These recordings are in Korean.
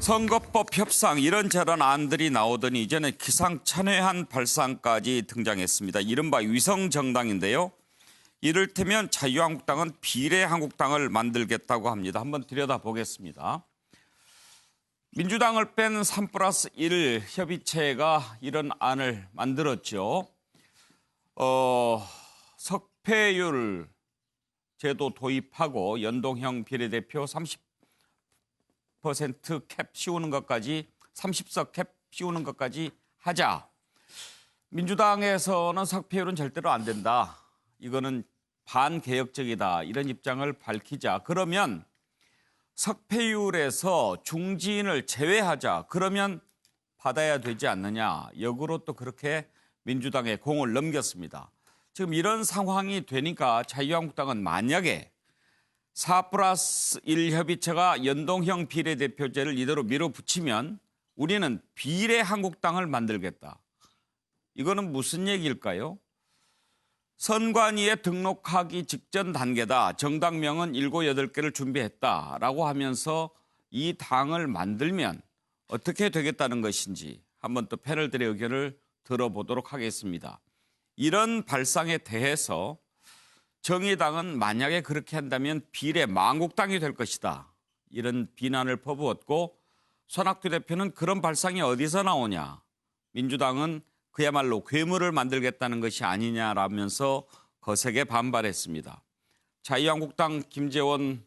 선거법 협상 이런저런 안들이 나오더니 이제는 기상천외한 발상까지 등장했습니다. 이른바 위성정당인데요. 이를테면 자유한국당은 비례한국당을 만들겠다고 합니다. 한번 들여다보겠습니다. 민주당을 뺀 3+1 협의체가 이런 안을 만들었죠. 석패율 제도 도입하고 연동형 비례대표 30% 캡 씌우는 것까지 30석 캡 씌우는 것까지 하자. 민주당에서는 석패율은 절대로 안 된다. 이거는 반개혁적이다. 이런 입장을 밝히자. 그러면 석패율에서 중진을 제외하자. 그러면 받아야 되지 않느냐. 역으로 또 그렇게 민주당에 공을 넘겼습니다. 지금 이런 상황이 되니까 자유한국당은 만약에 4+1 협의체가 연동형 비례대표제를 이대로 밀어붙이면 우리는 비례한국당을 만들겠다. 이거는 무슨 얘기일까요? 선관위에 등록하기 직전 단계다. 정당명은 7, 8개를 준비했다라고 하면서 이 당을 만들면 어떻게 되겠다는 것인지 한번 또 패널들의 의견을 들어보도록 하겠습니다. 이런 발상에 대해서 정의당은 만약에 그렇게 한다면 비례만국당이 될 것이다. 이런 비난을 퍼부었고 손학규 대표는 그런 발상이 어디서 나오냐. 민주당은 그야말로 괴물을 만들겠다는 것이 아니냐라면서 거세게 반발했습니다. 자유한국당 김재원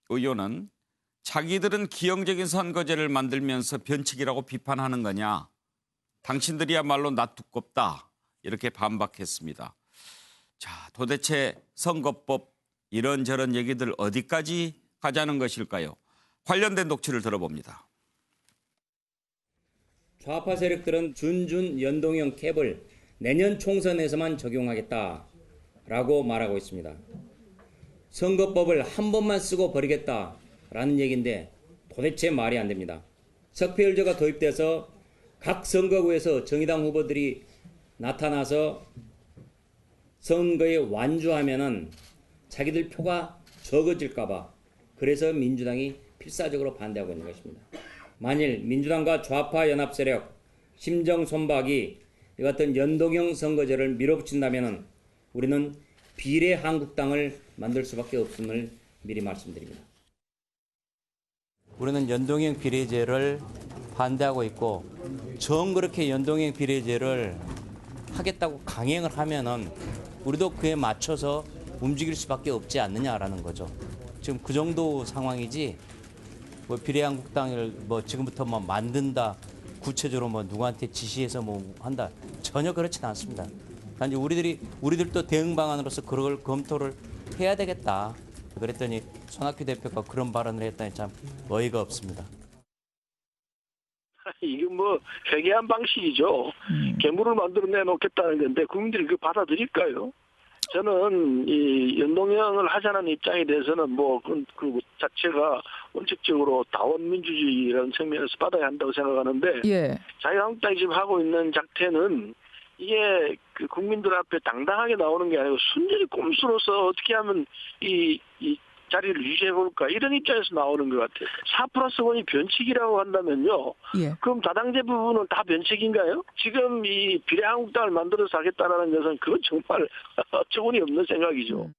의원은 자기들은 기형적인 선거제를 만들면서 변칙이라고 비판하는 거냐. 당신들이야말로 낯 두껍다. 이렇게 반박했습니다. 자, 도대체 선거법 이런저런 얘기들 어디까지 가자는 것일까요? 관련된 녹취를 들어봅니다. 좌파 세력들은 준준 연동형 캡을 내년 총선에서만 적용하겠다라고 말하고 있습니다. 선거법을 한 번만 쓰고 버리겠다라는 얘기인데 도대체 말이 안 됩니다. 석패율제가 도입돼서 각 선거구에서 정의당 후보들이 나타나서 선거에 완주하면은 자기들 표가 적어질까봐 그래서 민주당이 필사적으로 반대하고 있는 것입니다. 만일 민주당과 좌파 연합 세력 심정 손박이 이 같은 연동형 선거제를 밀어붙인다면은 우리는 비례한국당을 만들 수밖에 없음을 미리 말씀드립니다. 우리는 연동형 비례제를 반대하고 있고 정 그렇게 연동형 비례제를 하겠다고 강행을 하면은 우리도 그에 맞춰서 움직일 수밖에 없지 않느냐라는 거죠. 지금 그 정도 상황이지 뭐 비례한국당을 뭐 지금부터 뭐 만든다 구체적으로 뭐 누구한테 지시해서 뭐 한다 전혀 그렇지는 않습니다. 단지 우리들도 대응 방안으로서 그걸 검토를 해야 되겠다. 그랬더니 손학규 대표가 그런 발언을 했다니 참 어이가 없습니다. 이게 뭐 회개한 방식이죠. 괴물을 만들어내 놓겠다는 건데 국민들이 그 받아들일까요? 저는 이 연동형을 하자는 입장에 대해서는 뭐 그 자체가 원칙적으로 다원민주주의라는 측면에서 받아야 한다고 생각하는데 예. 자유한국당이 지금 하고 있는 작태는 이게 그 국민들 앞에 당당하게 나오는 게 아니고 순전히 꼼수로서 어떻게 하면 이 자리를 유지해볼까 이런 입장에서 나오는 것 같아요. 4+1이 변칙이라고 한다면요. 예. 그럼 다당제 부분은 다 변칙인가요? 지금 이 비례한국당을 만들어서 하겠다라는 것은 그건 정말 어처구니 없는 생각이죠.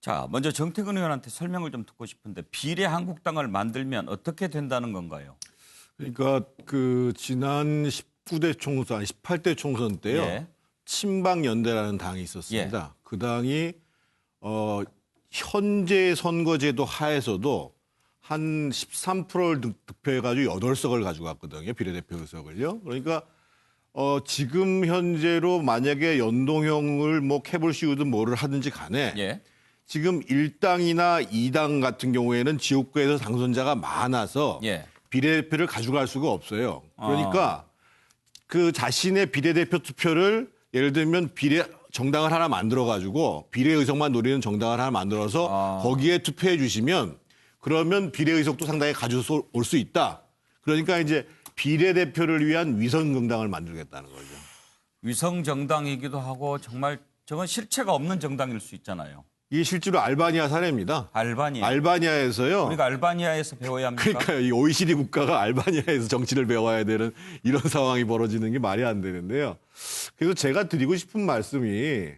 자, 먼저 정태근 의원한테 설명을 좀 듣고 싶은데 비례한국당을 만들면 어떻게 된다는 건가요? 그러니까 그 지난 19대 총선, 18대 총선 때요. 예. 친박연대라는 당이 있었습니다. 예. 그 당이 현재 선거제도 하에서도 한 13%를 득표해가지고 8석을 가지고 갔거든요. 비례대표 의석을요. 그러니까 지금 현재로 만약에 연동형을 뭐 캡을 씌우든 뭐를 하든지 간에 예. 지금 1당이나 2당 같은 경우에는 지역구에서 당선자가 많아서 예. 비례대표를 가져갈 수가 없어요. 그러니까 그 자신의 비례대표 투표를 예를 들면 정당을 하나 만들어가지고 비례의석만 노리는 정당을 하나 만들어서 거기에 투표해 주시면 그러면 비례의석도 상당히 가져올 수 있다. 그러니까 이제 비례대표를 위한 위성정당을 만들겠다는 거죠. 위성정당이기도 하고 정말 저건 실체가 없는 정당일 수 있잖아요. 이게 실제로 알바니아 사례입니다. 알바니아. 알바니아에서요. 우리가 알바니아에서 배워야 합니까? 그러니까 이 OECD 국가가 알바니아에서 정치를 배워야 되는 이런 상황이 벌어지는 게 말이 안 되는데요. 그래서 제가 드리고 싶은 말씀이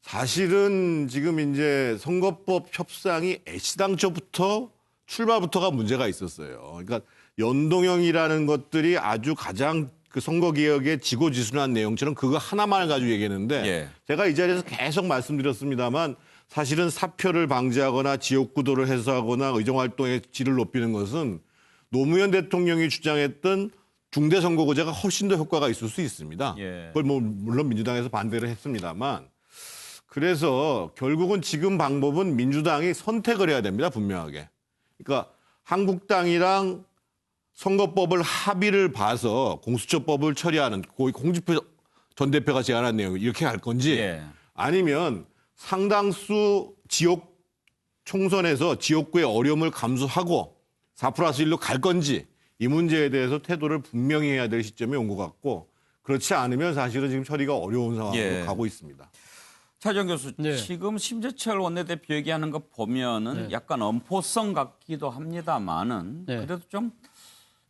사실은 지금 이제 선거법 협상이 애시당초부터 출발부터가 문제가 있었어요. 그러니까 연동형이라는 것들이 아주 가장 그 선거개혁의 지고지순한 내용처럼 그거 하나만을 가지고 얘기했는데 예. 제가 이 자리에서 계속 말씀드렸습니다만 사실은 사표를 방지하거나 지역구도를 해소하거나 의정활동의 질을 높이는 것은 노무현 대통령이 주장했던 중대선거구제가 훨씬 더 효과가 있을 수 있습니다. 예. 그걸 뭐 물론 민주당에서 반대를 했습니다만 그래서 결국은 지금 방법은 민주당이 선택을 해야 됩니다. 분명하게. 그러니까 한국당이랑 선거법을 합의를 봐서 공수처법을 처리하는 거의 홍준표 전 대표가 제안한 내용 이렇게 갈 건지 예. 아니면 상당수 지역 총선에서 지역구의 어려움을 감수하고 4+1로 갈 건지 이 문제에 대해서 태도를 분명히 해야 될 시점이 온 것 같고 그렇지 않으면 사실은 지금 처리가 어려운 상황으로 예. 가고 있습니다. 차정 교수, 네. 지금 심재철 원내대표 얘기하는 거 보면은 약간 엄포성 같기도 합니다만은 네. 그래도 좀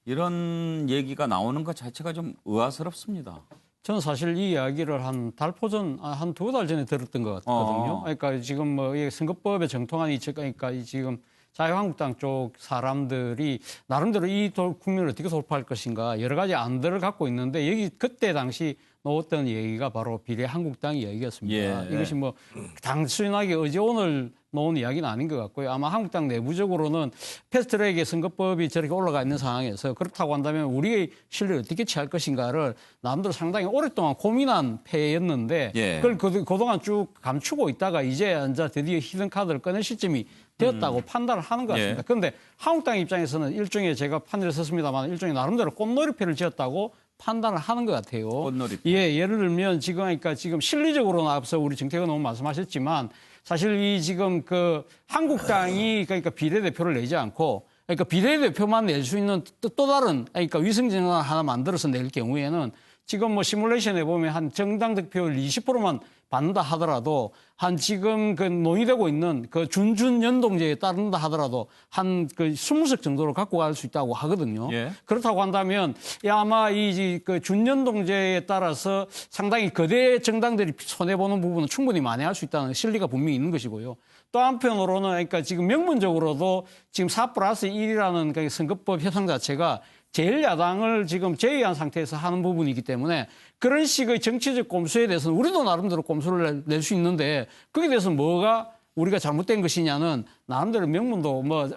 이런 얘기가 나오는 것 자체가 좀 의아스럽습니다. 저는 사실 이 이야기를 한 달포 전, 한 2달 전에 들었던 것 같거든요. 그러니까 지금 뭐 이 선거법에 정통한 그러니까 이 지금 자유한국당 쪽 사람들이 나름대로 이 국면을 어떻게 돌파할 것인가 여러 가지 안들을 갖고 있는데 여기 그때 당시 놓았던 얘기가 바로 비례한국당 이야기였습니다. 예. 이것이 뭐 단순하게 어제 오늘 놓은 이야기는 아닌 것 같고요. 아마 한국당 내부적으로는 패스트트랙의 선거법이 저렇게 올라가 있는 상황에서 그렇다고 한다면 우리의 실력을 어떻게 취할 것인가를 남들 상당히 오랫동안 고민한 패였는데 예. 그걸 그동안 쭉 감추고 있다가 이제 드디어 히든 카드를 꺼낼 시점이 되었다고 판단을 하는 것 같습니다. 예. 그런데 한국당 입장에서는 일종의 제가 판례를 썼습니다만 일종의 나름대로 꽃놀이패를 지었다고 판단을 하는 것 같아요. 꽃놀이패. 예, 예를 들면 지금 그러니까 지금 실리적으로는 앞서 우리 정태근 의원 말씀하셨지만 사실 이 지금 그 한국당이 그러니까 비례대표를 내지 않고 그러니까 비례대표만 낼 수 있는 또 다른 그러니까 위성정당 하나 만들어서 낼 경우에는 지금 뭐 시뮬레이션에 보면 한 정당 득표율 20%만 받는다 하더라도 한 지금 그 논의되고 있는 그 준연동제에 따른다 하더라도 한 그 20석 정도로 갖고 갈 수 있다고 하거든요. 예. 그렇다고 한다면 아마 이 그 준연동제에 따라서 상당히 거대 정당들이 손해보는 부분은 충분히 만회할 수 있다는 실리가 분명히 있는 것이고요. 또 한편으로는 그러니까 지금 명문적으로도 지금 4+1이라는 그 선거법 협상 자체가 제1야당을 지금 제외한 상태에서 하는 부분이기 때문에 그런 식의 정치적 꼼수에 대해서는 우리도 나름대로 꼼수를 낼 수 있는데 거기에 대해서 뭐가 우리가 잘못된 것이냐는 나름대로 명문도 뭐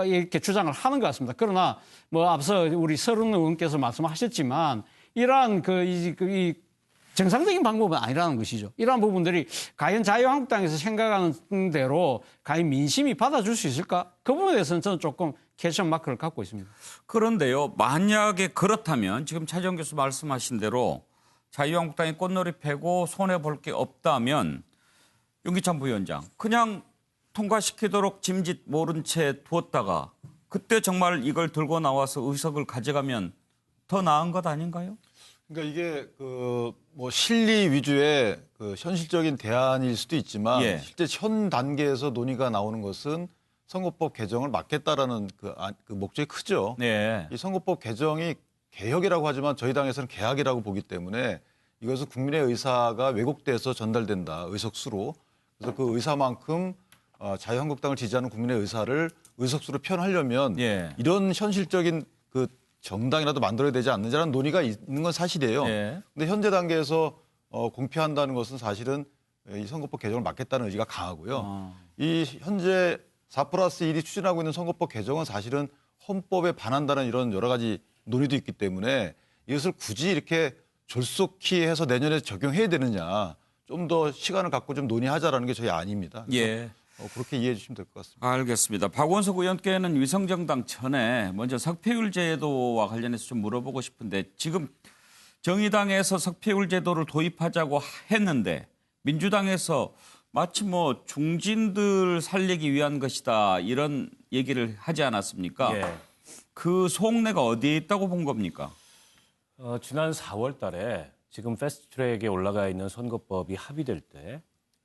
이렇게 주장을 하는 것 같습니다. 그러나 뭐 앞서 우리 서른 의원께서 말씀하셨지만 이러한 이 정상적인 방법은 아니라는 것이죠. 이러한 부분들이 과연 자유한국당에서 생각하는 대로 과연 민심이 받아줄 수 있을까? 그 부분에 대해서는 저는 조금 퀘스천 마크를 갖고 있습니다. 그런데요, 만약에 그렇다면 지금 차정 교수 말씀하신 대로 자유한국당이 꽃놀이 패고 손해볼 게 없다면 윤기찬 부위원장 그냥 통과시키도록 짐짓 모른 채 두었다가 그때 정말 이걸 들고 나와서 의석을 가져가면 더 나은 것 아닌가요? 그러니까 이게 뭐 실리 위주의 그 현실적인 대안일 수도 있지만 예. 실제 현 단계에서 논의가 나오는 것은 선거법 개정을 막겠다라는 그 목적이 크죠. 네. 이 선거법 개정이 개혁이라고 하지만 저희 당에서는 개혁이라고 보기 때문에 이것은 국민의 의사가 왜곡돼서 전달된다. 의석수로. 그래서 그 의사만큼 자유한국당을 지지하는 국민의 의사를 의석수로 표현하려면 예. 이런 현실적인 그 정당이라도 만들어야 되지 않느냐는 논의가 있는 건 사실이에요. 예. 근데 현재 단계에서 공표한다는 것은 사실은 이 선거법 개정을 막겠다는 의지가 강하고요. 이 현재 4+1이 추진하고 있는 선거법 개정은 사실은 헌법에 반한다는 이런 여러 가지 논의도 있기 때문에 이것을 굳이 이렇게 졸속히 해서 내년에 적용해야 되느냐 좀 더 시간을 갖고 좀 논의하자라는 게 저희 안입니다. 예. 그렇게 이해해 주시면 될 것 같습니다. 알겠습니다. 박원석 의원께는 위성정당 전에 먼저 석패율 제도와 관련해서 좀 물어보고 싶은데 지금 정의당에서 석패율 제도를 도입하자고 했는데 민주당에서 마치 뭐 중진들 살리기 위한 것이다 이런 얘기를 하지 않았습니까? 예. 그 속내가 어디에 있다고 본 겁니까? 지난 4월 달에 지금 패스트트랙에 올라가 있는 선거법이 합의될 때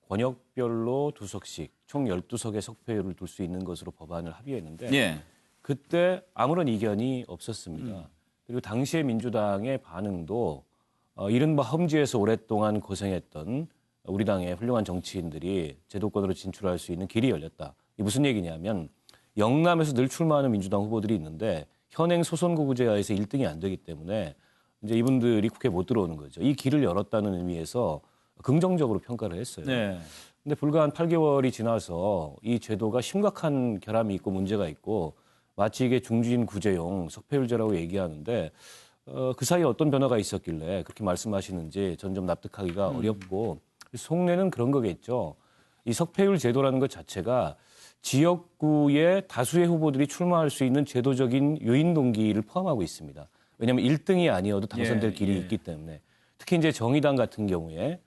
권역별로 2석씩 총 12석의 석패율을 둘 수 있는 것으로 법안을 합의했는데 예. 그때 아무런 이견이 없었습니다. 그리고 당시의 민주당의 반응도 이른바 험지에서 오랫동안 고생했던 우리 당의 훌륭한 정치인들이 제도권으로 진출할 수 있는 길이 열렸다. 이게 무슨 얘기냐면 영남에서 늘 출마하는 민주당 후보들이 있는데 현행 소선거구제하에서 1등이 안 되기 때문에 이제 이분들이 국회에 못 들어오는 거죠. 이 길을 열었다는 의미에서 긍정적으로 평가를 했어요. 네. 근데 불과 한 8개월이 지나서 이 제도가 심각한 결함이 있고 문제가 있고 마치 이게 중진 구제용 석패율제라고 얘기하는데 그 사이에 어떤 변화가 있었길래 그렇게 말씀하시는지 전 좀 납득하기가 어렵고 속내는 그런 거겠죠. 이 석패율 제도라는 것 자체가 지역구의 다수의 후보들이 출마할 수 있는 제도적인 요인 동기를 포함하고 있습니다. 왜냐하면 1등이 아니어도 당선될 길이 있기 때문에 특히 이제 정의당 같은 경우에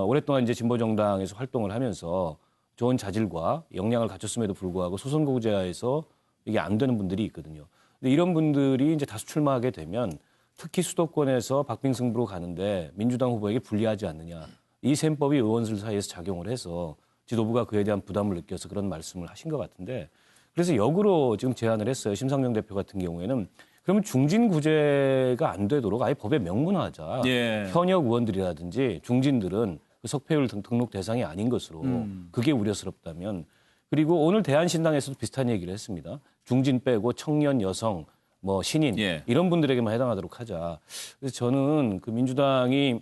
오랫동안 이제 진보정당에서 활동을 하면서 좋은 자질과 역량을 갖췄음에도 불구하고 소선거구제하에서 이게 안 되는 분들이 있거든요. 근데 이런 분들이 이제 다수 출마하게 되면 특히 수도권에서 박빙승부로 가는데 민주당 후보에게 불리하지 않느냐. 이 셈법이 의원들 사이에서 작용을 해서 지도부가 그에 대한 부담을 느껴서 그런 말씀을 하신 것 같은데 그래서 역으로 지금 제안을 했어요. 심상정 대표 같은 경우에는 그러면 중진구제가 안 되도록 아예 법에 명문화하자. 예. 현역 의원들이라든지 중진들은 그 석패율 등록 대상이 아닌 것으로 그게 우려스럽다면 그리고 오늘 대한신당에서도 비슷한 얘기를 했습니다. 중진 빼고 청년, 여성, 뭐 신인 예. 이런 분들에게만 해당하도록 하자. 그래서 저는 그 민주당이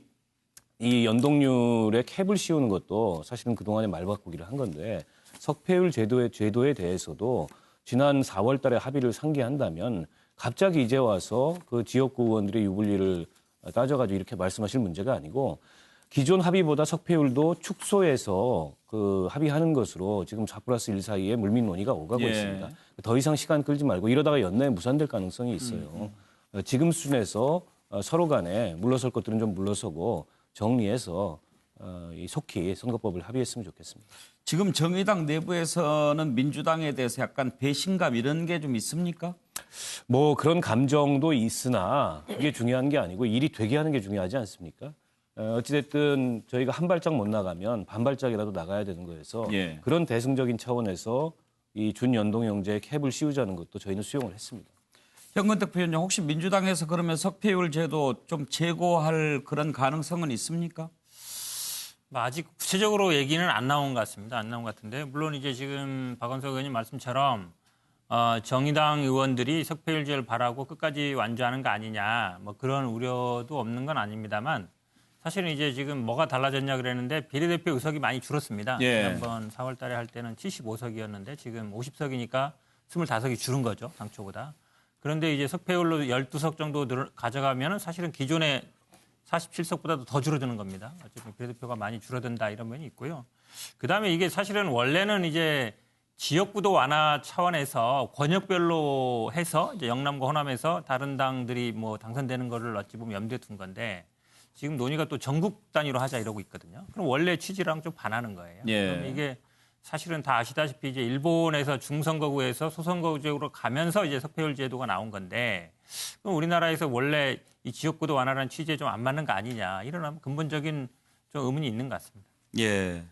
이 연동률에 캡을 씌우는 것도 사실은 그동안에 말바꾸기를 한 건데 석패율 제도에 대해서도 지난 4월 달에 합의를 상기한다면 갑자기 이제 와서 그 지역구 의원들의 유불리를 따져가지고 이렇게 말씀하실 문제가 아니고 기존 합의보다 석패율도 축소해서 그 합의하는 것으로 지금 4+1 사이에 물밑 논의가 오가고 예. 있습니다. 더 이상 시간 끌지 말고 이러다가 연내에 무산될 가능성이 있어요. 지금 수준에서 서로 간에 물러설 것들은 좀 물러서고 정리해서 이 속히 선거법을 합의했으면 좋겠습니다. 지금 정의당 내부에서는 민주당에 대해서 약간 배신감 이런 게 좀 있습니까? 뭐 그런 감정도 있으나 이게 중요한 게 아니고 일이 되게 하는 게 중요하지 않습니까? 어찌됐든 저희가 한 발짝 못 나가면 반 발짝이라도 나가야 되는 거여서 예. 그런 대승적인 차원에서 이 준연동형제에 캡을 씌우자는 것도 저희는 수용을 했습니다. 현근택 부위원장 혹시 민주당에서 그러면 석패율 제도 좀 제고할 그런 가능성은 있습니까? 뭐 아직 구체적으로 얘기는 안 나온 것 같습니다. 안 나온 것 같은데 물론 이제 지금 박원석 의원님 말씀처럼 정의당 의원들이 석패율제를 바라고 끝까지 완주하는 거 아니냐 뭐 그런 우려도 없는 건 아닙니다만 사실은 이제 지금 뭐가 달라졌냐 그랬는데 비례대표 의석이 많이 줄었습니다. 예. 지난번 4월 달에 할 때는 75석이었는데 지금 50석이니까 25석이 줄은 거죠. 당초보다. 그런데 이제 석패율로 12석 정도 가져가면 사실은 기존의 47석보다도 더 줄어드는 겁니다. 어쨌든 비례대표가 많이 줄어든다 이런 면이 있고요. 그다음에 이게 사실은 원래는 이제 지역구도 완화 차원에서 권역별로 해서 이제 영남과 호남에서 다른 당들이 뭐 당선되는 거를 어찌 보면 염두에 둔 건데 지금 논의가 또 전국 단위로 하자 이러고 있거든요. 그럼 원래 취지랑 좀 반하는 거예요. 예. 그럼 이게 사실은 다 아시다시피 이제 일본에서 중선거구에서 소선거구제로 가면서 이제 석패율 제도가 나온 건데 그럼 우리나라에서 원래 이 지역구도 완화라는 취지에 좀 안 맞는 거 아니냐 이런 근본적인 좀 의문이 있는 것 같습니다. 예.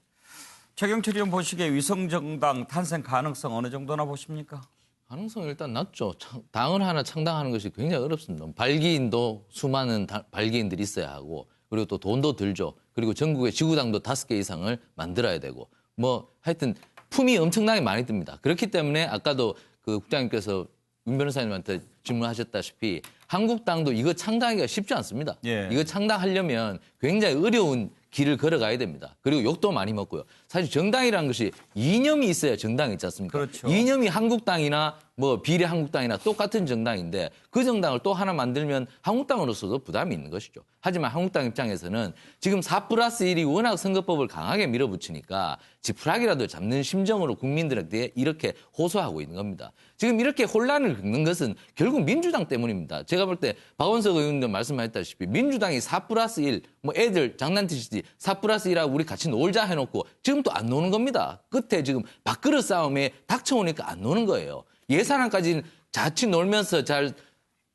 최경철 의원 보시기에 위성정당 탄생 가능성 어느 정도나 보십니까? 가능성이 일단 낮죠. 당을 하나 창당하는 것이 굉장히 어렵습니다. 발기인도 수많은 발기인들이 있어야 하고 그리고 또 돈도 들죠. 그리고 전국에 지구당도 5개 이상을 만들어야 되고 뭐 하여튼 품이 엄청나게 많이 듭니다. 그렇기 때문에 아까도 그 국장님께서 윤 변호사님한테 질문하셨다시피 한국당도 이거 창당하기가 쉽지 않습니다. 예. 이거 창당하려면 굉장히 어려운 길을 걸어가야 됩니다. 그리고 욕도 많이 먹고요. 사실 정당이라는 것이 이념이 있어야 정당이 있지 않습니까? 그렇죠. 이념이 한국당이나 뭐 비례한국당이나 똑같은 정당인데 그 정당을 또 하나 만들면 한국당으로서도 부담이 있는 것이죠. 하지만 한국당 입장에서는 지금 4+1이 워낙 선거법을 강하게 밀어붙이니까 지푸라기라도 잡는 심정으로 국민들에게 이렇게 호소하고 있는 겁니다. 지금 이렇게 혼란을 겪는 것은 결국 민주당 때문입니다. 제가 볼 때 박원석 의원도 말씀하셨다시피 민주당이 4+1 뭐 애들 장난치듯이 4+1하고 우리 같이 놀자 해놓고 지금 또 안 노는 겁니다. 끝에 지금 밥그릇 싸움에 닥쳐오니까 안 노는 거예요. 예산안까지는 자칫 놀면서 잘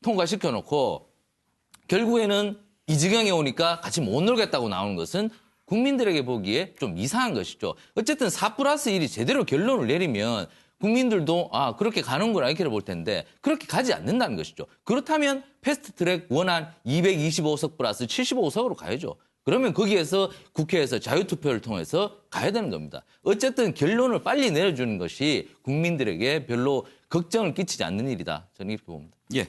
통과시켜놓고 결국에는 이 지경에 오니까 같이 못 놀겠다고 나오는 것은 국민들에게 보기에 좀 이상한 것이죠. 어쨌든 4+1이 제대로 결론을 내리면 국민들도 아 그렇게 가는구나 이렇게 볼 텐데 그렇게 가지 않는다는 것이죠. 그렇다면 패스트트랙 원안 225석 플러스 75석으로 가야죠. 그러면 거기에서 국회에서 자유투표를 통해서 가야 되는 겁니다. 어쨌든 결론을 빨리 내려주는 것이 국민들에게 별로 걱정을 끼치지 않는 일이다. 저는 이렇게 봅니다. 예.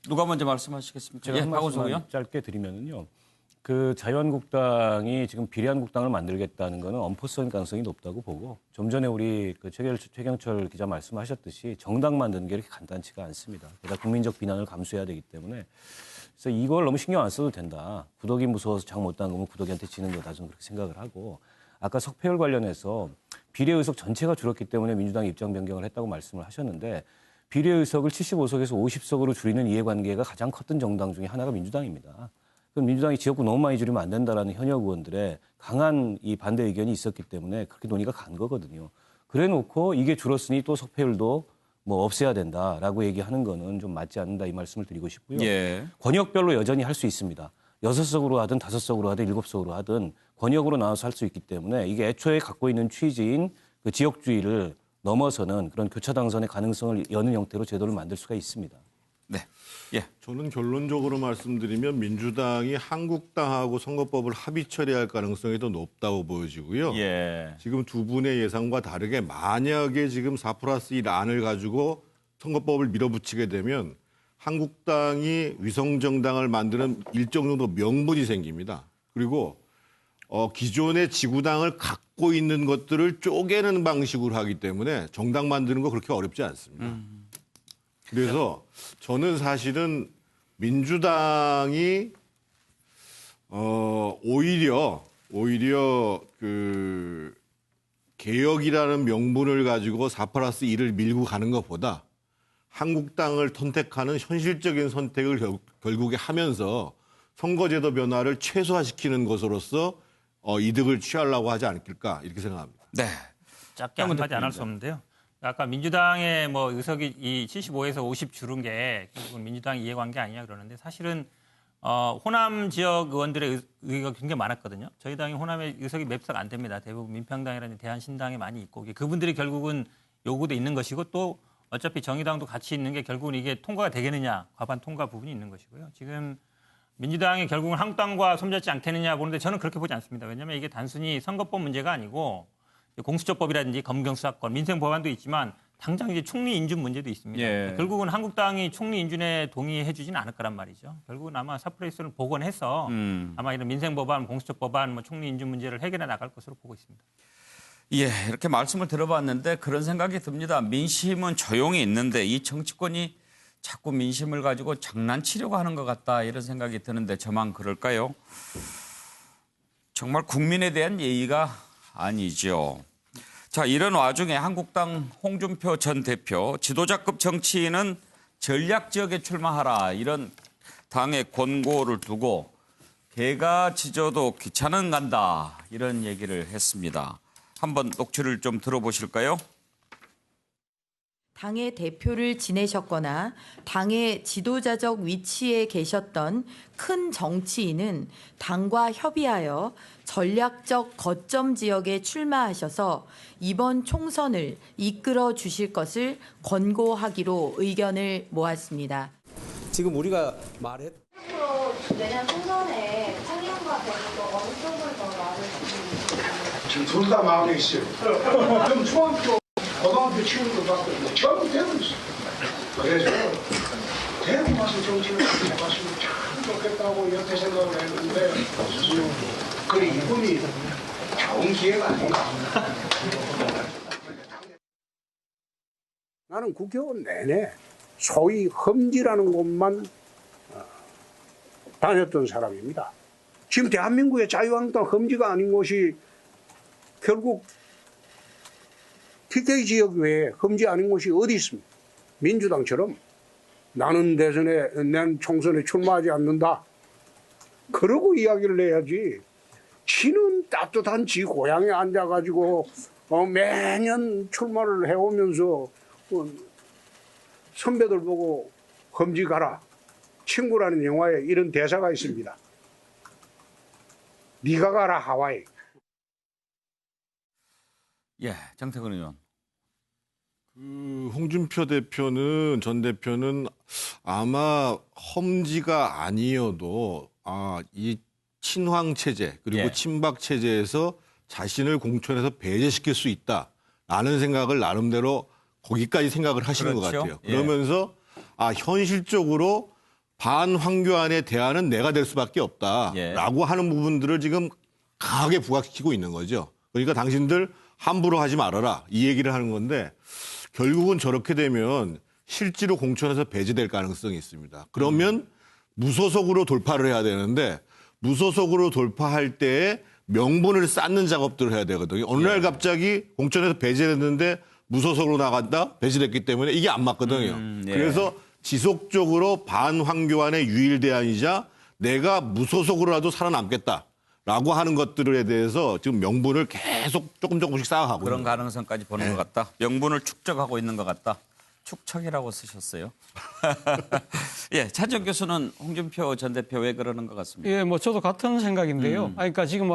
누가 먼저 말씀하시겠습니까? 제가 예, 한 박원석 말씀만 의원. 짧게 드리면은요. 그 자유한국당이 지금 비례한국당을 만들겠다는 거는 엄포성 가능성이 높다고 보고 좀 전에 우리 그 최경철 기자 말씀하셨듯이 정당 만드는 게 이렇게 간단치가 않습니다. 게다가 국민적 비난을 감수해야 되기 때문에 그래서 이걸 너무 신경 안 써도 된다. 구더기 무서워서 장 못 담그면 구더기한테 지는 거다. 저는 그렇게 생각을 하고 아까 석패율 관련해서 비례의석 전체가 줄었기 때문에 민주당이 입장 변경을 했다고 말씀을 하셨는데 비례의석을 75석에서 50석으로 줄이는 이해관계가 가장 컸던 정당 중에 하나가 민주당입니다. 그럼 민주당이 지역구 너무 많이 줄이면 안 된다라는 현역 의원들의 강한 이 반대 의견이 있었기 때문에 그렇게 논의가 간 거거든요. 그래 놓고 이게 줄었으니 또 석패율도 뭐 없애야 된다라고 얘기하는 거는 좀 맞지 않는다 이 말씀을 드리고 싶고요. 예. 권역별로 여전히 할 수 있습니다. 6석으로 하든 5석으로 하든 7석으로 하든 권역으로 나눠서 할 수 있기 때문에 이게 애초에 갖고 있는 취지인 그 지역주의를 넘어서는 그런 교차 당선의 가능성을 여는 형태로 제도를 만들 수가 있습니다. 네. 예. 저는 결론적으로 말씀드리면 민주당이 한국당하고 선거법을 합의 처리할 가능성이 더 높다고 보여지고요. 예. 지금 두 분의 예상과 다르게 만약에 지금 4+1 안을 가지고 선거법을 밀어붙이게 되면 한국당이 위성정당을 만드는 일정 정도 명분이 생깁니다. 그리고 기존의 지구당을 갖고 있는 것들을 쪼개는 방식으로 하기 때문에 정당 만드는 거 그렇게 어렵지 않습니다. 그래서 저는 사실은 민주당이 오히려 그 개혁이라는 명분을 가지고 4+1을 밀고 가는 것보다 한국당을 선택하는 현실적인 선택을 결국에 하면서 선거제도 변화를 최소화시키는 것으로서 이득을 취하려고 하지 않을까 이렇게 생각합니다. 네. 짧게 한마디 안 할 수 없는데요. 아까 민주당의 뭐 의석이 이 75에서 50 줄은 게 결국은 민주당 이해관계 아니냐 그러는데 사실은 호남 지역 의원들의 의의가 굉장히 많았거든요. 저희 당이 호남의 의석이 몇 석 안 됩니다. 대부분 민평당이라는 대한신당에 많이 있고 그분들이 결국은 요구도 있는 것이고 또 어차피 정의당도 같이 있는 게 결국은 이게 통과가 되겠느냐 과반 통과 부분이 있는 것이고요. 지금 민주당이 결국은 한국당과 손잡지 않겠느냐 보는데 저는 그렇게 보지 않습니다. 왜냐하면 이게 단순히 선거법 문제가 아니고 공수처법이라든지 검경수사권, 민생법안도 있지만 당장 이제 총리 인준 문제도 있습니다. 예. 결국은 한국당이 총리 인준에 동의해주지는 않을 거란 말이죠. 결국은 아마 4+1을 복원해서 아마 이런 민생법안, 공수처법안, 뭐 총리 인준 문제를 해결해 나갈 것으로 보고 있습니다. 예, 이렇게 말씀을 들어봤는데 그런 생각이 듭니다. 민심은 조용히 있는데 이 정치권이 자꾸 민심을 가지고 장난치려고 하는 것 같다 이런 생각이 드는데 저만 그럴까요? 정말 국민에 대한 예의가 아니죠. 자, 이런 와중에 한국당 홍준표 전 대표 지도자급 정치인은 전략 지역에 출마하라 이런 당의 권고를 두고 개가 짖어도 귀찮은 간다 이런 얘기를 했습니다. 한번 녹취를 좀 들어보실까요? 당의 대표를 지내셨거나 당의 지도자적 위치에 계셨던 큰 정치인은 당과 협의하여 전략적 거점 지역에 출마하셔서 이번 총선을 이끌어 주실 것을 권고하기로 의견을 모았습니다. 지금 우리가 말했 내년 총선에 청년과 대구도 어느 쪽을 더 나을지 지금 둘 다 마음에 있어요. 좀 중학교 고등학교 치우는 것 같거든요. 전부 되고 있어요. 그래서 대구 가서 정치를 해봤으면 참 좋겠다고 이렇게 생각을 했는데 그 이분이 좋은 기회가 아닌가. 나는 국회의원 내내 소위 험지라는 곳만 다녔던 사람입니다. 지금 대한민국의 자유한국당 험지가 아닌 곳이 결국 TK 지역 외에 험지 아닌 곳이 어디 있습니까? 민주당처럼 나는 난 총선에 출마하지 않는다. 그러고 이야기를 해야지. 지는 따뜻한 지 고향에 앉아가지고 매년 출마를 해오면서 선배들 보고 험지 가라. 친구라는 영화에 이런 대사가 있습니다. 네가 가라 하와이. 예, 정태근 의원. 홍준표 대표는 전 대표는 아마 험지가 아니어도 이 친황 체제 그리고 예. 친박 체제에서 자신을 공천에서 배제시킬 수 있다라는 생각을 나름대로 거기까지 생각을 하시는 것 그렇죠. 같아요. 예. 그러면서 현실적으로 반황교안의 대안은 내가 될 수밖에 없다라고 예. 하는 부분들을 지금 강하게 부각시키고 있는 거죠. 그러니까 당신들 함부로 하지 말아라 이 얘기를 하는 건데 결국은 저렇게 되면 실제로 공천에서 배제될 가능성이 있습니다. 그러면 무소속으로 돌파를 해야 되는데 무소속으로 돌파할 때에 명분을 쌓는 작업들을 해야 되거든요. 어느 날 갑자기 공천에서 배제됐는데 무소속으로 나간다? 배제됐기 때문에 이게 안 맞거든요. 예. 그래서 지속적으로 반황교안의 유일 대안이자 내가 무소속으로라도 살아남겠다라고 하는 것들에 대해서 지금 명분을 계속 조금씩 쌓아가고 그런 있는 거예요. 가능성까지 보는 것 같다. 명분을 축적하고 있는 것 같다. 축척이라고 쓰셨어요. 예, 차지원 교수는 홍준표 전 대표 왜 그러는 것 같습니다. 예, 뭐 저도 같은 생각인데요. 그러니까 지금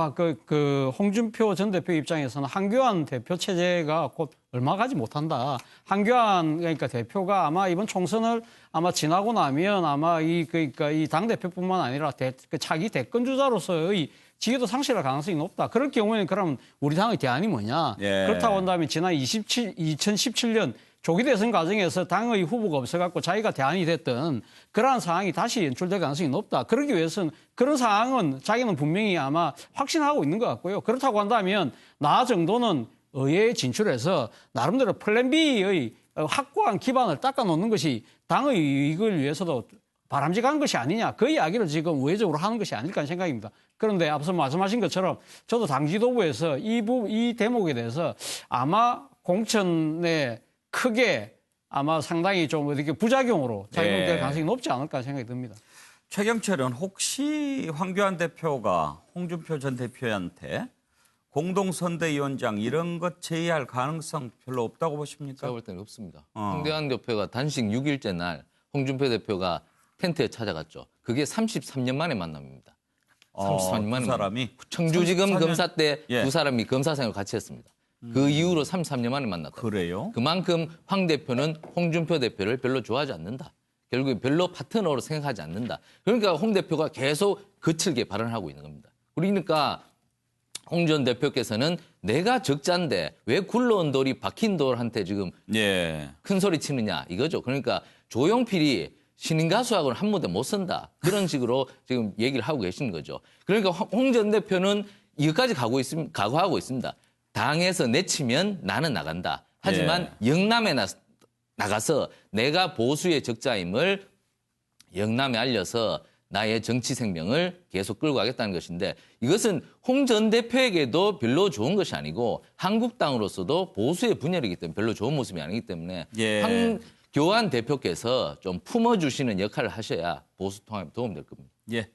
그 홍준표 전 대표 입장에서는 한교안 대표 체제가 곧 얼마 가지 못한다. 한교안 그러니까 대표가 아마 이번 총선을 아마 지나고 나면 아마 그러니까 이 당 대표뿐만 아니라 차기 대권 주자로서의 지위도 상실할 가능성이 높다. 그럴 경우에는 그럼 우리 당의 대안이 뭐냐? 예. 그렇다고 한다면 지난 2017년 조기 대선 과정에서 당의 후보가 없어갖고 자기가 대안이 됐던 그러한 상황이 다시 연출될 가능성이 높다. 그러기 위해서는 그런 상황은 자기는 분명히 아마 확신하고 있는 것 같고요. 그렇다고 한다면 나 정도는 의회에 진출해서 나름대로 플랜 B의 확고한 기반을 닦아놓는 것이 당의 이익을 위해서도 바람직한 것이 아니냐. 그 이야기를 지금 우회적으로 하는 것이 아닐까 하는 생각입니다. 그런데 앞서 말씀하신 것처럼 저도 당 지도부에서 이 대목에 대해서 아마 공천에 크게 아마 상당히 좀 이렇게 부작용으로 작용될 가능성이 높지 않을까 생각이 듭니다. 최경철은 혹시 황교안 대표가 홍준표 전 대표한테 공동선대위원장 이런 것 제의할 가능성 별로 없다고 보십니까? 제가 볼 때는 없습니다. 황교안 대표가 단식 6일째 날 홍준표 대표가 텐트에 찾아갔죠. 그게 33년 만에 만남입니다. 33년 만에 두 사람이? 청주지검 34년? 검사 때 두 예. 사람이 검사 생활을 같이 했습니다. 그 이후로 33년 만에 만났다. 그래요? 그만큼 황 대표는 홍준표 대표를 별로 좋아하지 않는다. 결국에 별로 파트너로 생각하지 않는다. 그러니까 홍 대표가 계속 거칠게 발언하고 있는 겁니다. 그러니까 홍 전 대표께서는 내가 적자인데 왜 굴러온 돌이 박힌 돌한테 지금 예. 큰 소리 치느냐 이거죠. 그러니까 조용필이 신인 가수하고는 한 무대 못 선다. 그런 식으로 지금 얘기를 하고 계시는 거죠. 그러니까 홍 전 대표는 이것까지 각오하고 있습니다. 당에서 내치면 나는 나간다. 하지만 영남에 나가서 내가 보수의 적자임을 영남에 알려서 나의 정치 생명을 계속 끌고 가겠다는 것인데 이것은 홍 전 대표에게도 별로 좋은 것이 아니고 한국당으로서도 보수의 분열이기 때문에 별로 좋은 모습이 아니기 때문에 황교안 대표께서 좀 품어주시는 역할을 하셔야 보수 통합에 도움될 겁니다. 예.